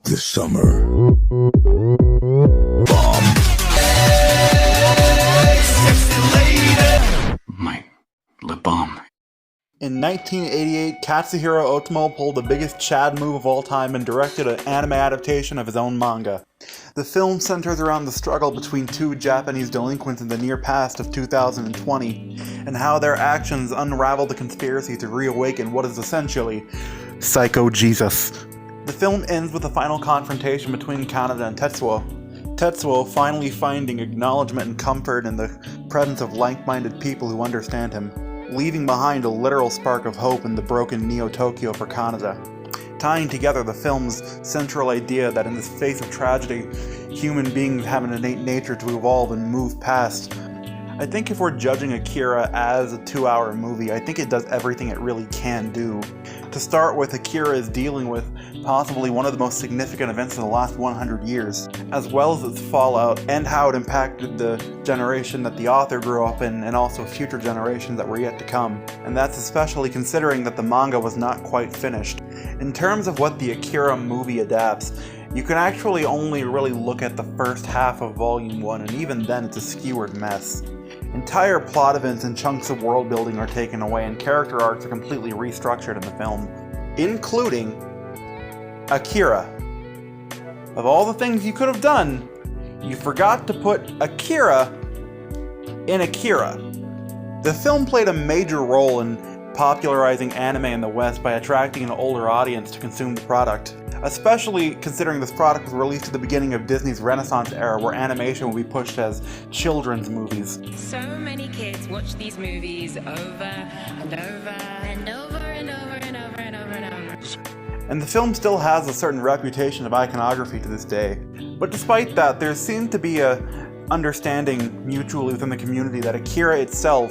this summer. Bomb. Hey, sexy lady. My lip balm. In 1988, Katsuhiro Otomo pulled the biggest Chad move of all time and directed an anime adaptation of his own manga. The film centers around the struggle between two Japanese delinquents in the near past of 2020, and how their actions unravel the conspiracy to reawaken what is essentially Psycho Jesus. The film ends with a final confrontation between Kaneda and Tetsuo. Tetsuo finally finding acknowledgement and comfort in the presence of like-minded people who understand him, leaving behind a literal spark of hope in the broken Neo-Tokyo for Kaneda, tying together the film's central idea that in the face of tragedy, human beings have an innate nature to evolve and move past. I think if we're judging Akira as a 2-hour movie, I think it does everything it really can do. To start with, Akira is dealing with possibly one of the most significant events in the last 100 years, as well as its fallout and how it impacted the generation that the author grew up in and also future generations that were yet to come. And that's especially considering that the manga was not quite finished. In terms of what the Akira movie adapts, you can actually only really look at the first half of Volume 1, and even then it's a skewered mess. Entire plot events and chunks of world building are taken away, and character arcs are completely restructured in the film, including Akira. Of all the things you could have done, you forgot to put Akira in Akira. The film played a major role in popularizing anime in the West by attracting an older audience to consume the product, especially considering this product was released at the beginning of Disney's Renaissance era, where animation would be pushed as children's movies. So many kids watch these movies over and over and over and over and over and over and over. And the film still has a certain reputation of iconography to this day. But despite that, there seemed to be a understanding mutually within the community that Akira itself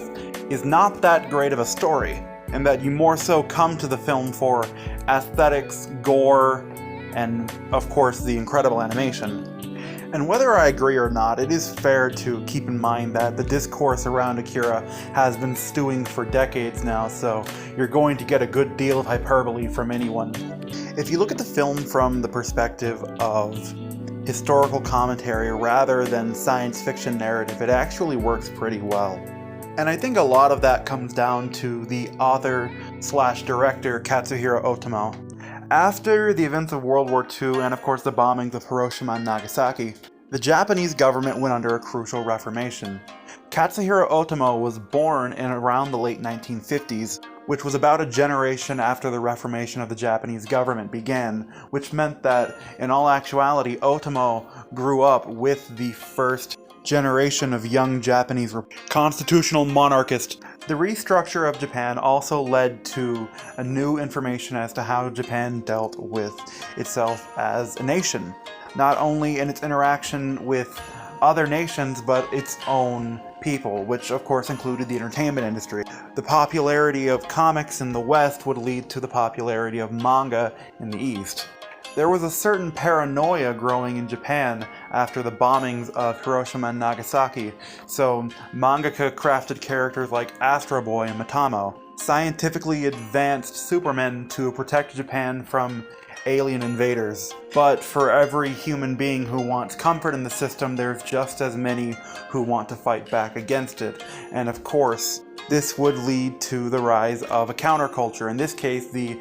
is not that great of a story, and that you more so come to the film for aesthetics, gore, and of course the incredible animation. And whether I agree or not, it is fair to keep in mind that the discourse around Akira has been stewing for decades now, so you're going to get a good deal of hyperbole from anyone. If you look at the film from the perspective of historical commentary rather than science fiction narrative, it actually works pretty well. And I think a lot of that comes down to the author/director Katsuhiro Otomo. After the events of World War II and of course the bombings of Hiroshima and Nagasaki, the Japanese government went under a crucial reformation. Katsuhiro Otomo was born in around the late 1950s, which was about a generation after the reformation of the Japanese government began, which meant that, in all actuality, Otomo grew up with the first generation of young Japanese constitutional monarchists. The restructure of Japan also led to a new information as to how Japan dealt with itself as a nation, not only in its interaction with other nations, but its own people, which of course included the entertainment industry. The popularity of comics in the West would lead to the popularity of manga in the East. There was a certain paranoia growing in Japan after the bombings of Hiroshima and Nagasaki, so mangaka crafted characters like Astro Boy and Matamo, scientifically advanced supermen to protect Japan from alien invaders. But for every human being who wants comfort in the system, there's just as many who want to fight back against it. And of course, this would lead to the rise of a counterculture, in this case the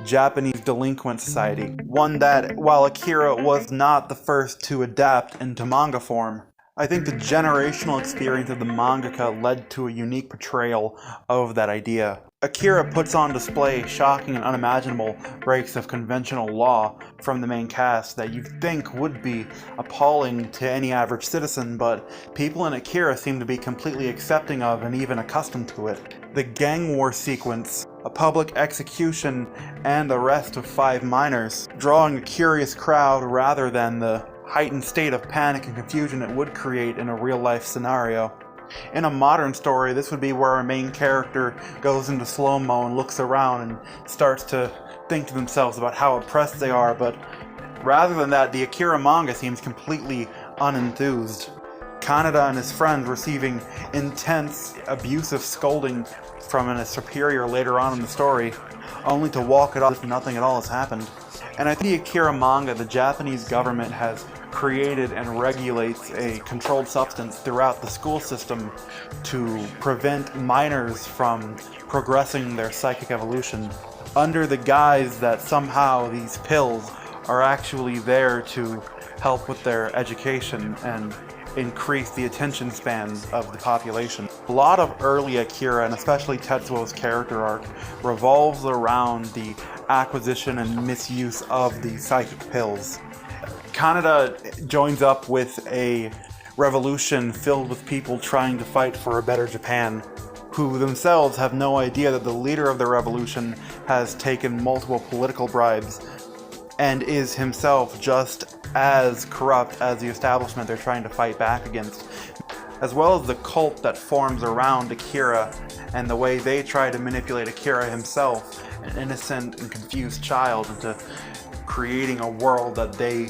Japanese delinquent society, one that, while Akira was not the first to adapt into manga form, I think the generational experience of the mangaka led to a unique portrayal of that idea. Akira puts on display shocking and unimaginable breaks of conventional law from the main cast that you'd think would be appalling to any average citizen, but people in Akira seem to be completely accepting of and even accustomed to it. The gang war sequence, a public execution, and arrest of 5 minors, drawing a curious crowd rather than the heightened state of panic and confusion it would create in a real-life scenario. In a modern story, this would be where our main character goes into slow-mo and looks around and starts to think to themselves about how oppressed they are, but rather than that, the Akira manga seems completely unenthused. Kaneda and his friend receiving intense, abusive scolding from a superior later on in the story, only to walk it off as if nothing at all has happened. And I think the Akira manga, the Japanese government has created and regulates a controlled substance throughout the school system to prevent minors from progressing their psychic evolution under the guise that somehow these pills are actually there to help with their education and increase the attention spans of the population. A lot of early Akira, and especially Tetsuo's character arc, revolves around the acquisition and misuse of the psychic pills. Kaneda joins up with a revolution filled with people trying to fight for a better Japan, who themselves have no idea that the leader of the revolution has taken multiple political bribes and is himself just as corrupt as the establishment they're trying to fight back against, as well as the cult that forms around Akira and the way they try to manipulate Akira himself, an innocent and confused child, into creating a world that they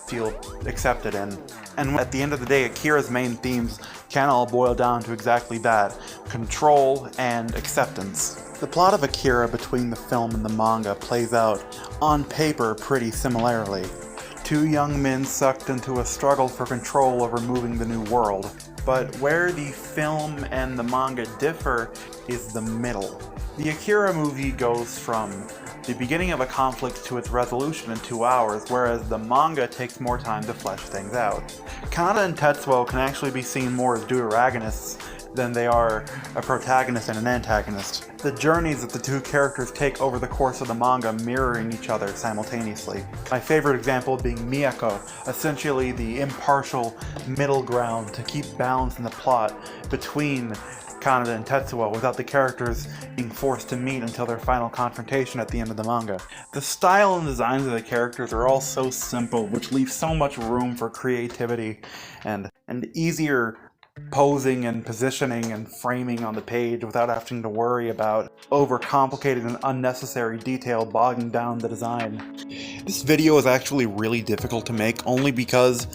feel accepted in. And at the end of the day, Akira's main themes can all boil down to exactly that: control and acceptance. The plot of Akira between the film and the manga plays out, on paper, pretty similarly. Two young men sucked into a struggle for control over moving the new world. But where the film and the manga differ is the middle. The Akira movie goes from the beginning of a conflict to its resolution in 2 hours, whereas the manga takes more time to flesh things out. Kaneda and Tetsuo can actually be seen more as deuteragonists than they are a protagonist and an antagonist. The journeys that the two characters take over the course of the manga mirroring each other simultaneously. My favorite example being Miyako, essentially the impartial middle ground to keep balance in the plot between Kaneda and Tetsuo without the characters being forced to meet until their final confrontation at the end of the manga. The style and designs of the characters are all so simple, which leaves so much room for creativity and easier posing and positioning and framing on the page without having to worry about overcomplicated and unnecessary detail bogging down the design. This video is actually really difficult to make only because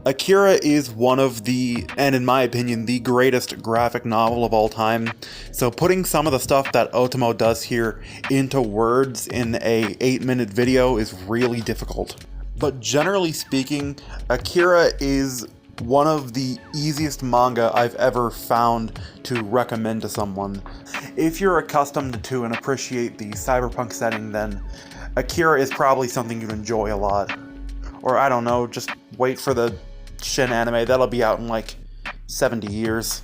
Akira is one of the, and in my opinion, the greatest graphic novel of all time. So putting some of the stuff that Otomo does here into words in a 8-minute video is really difficult. But generally speaking, Akira is one of the easiest manga I've ever found to recommend to someone. If you're accustomed to and appreciate the cyberpunk setting, then Akira is probably something you'd enjoy a lot. Or I don't know, just wait for the Shin anime, that'll be out in like 70 years.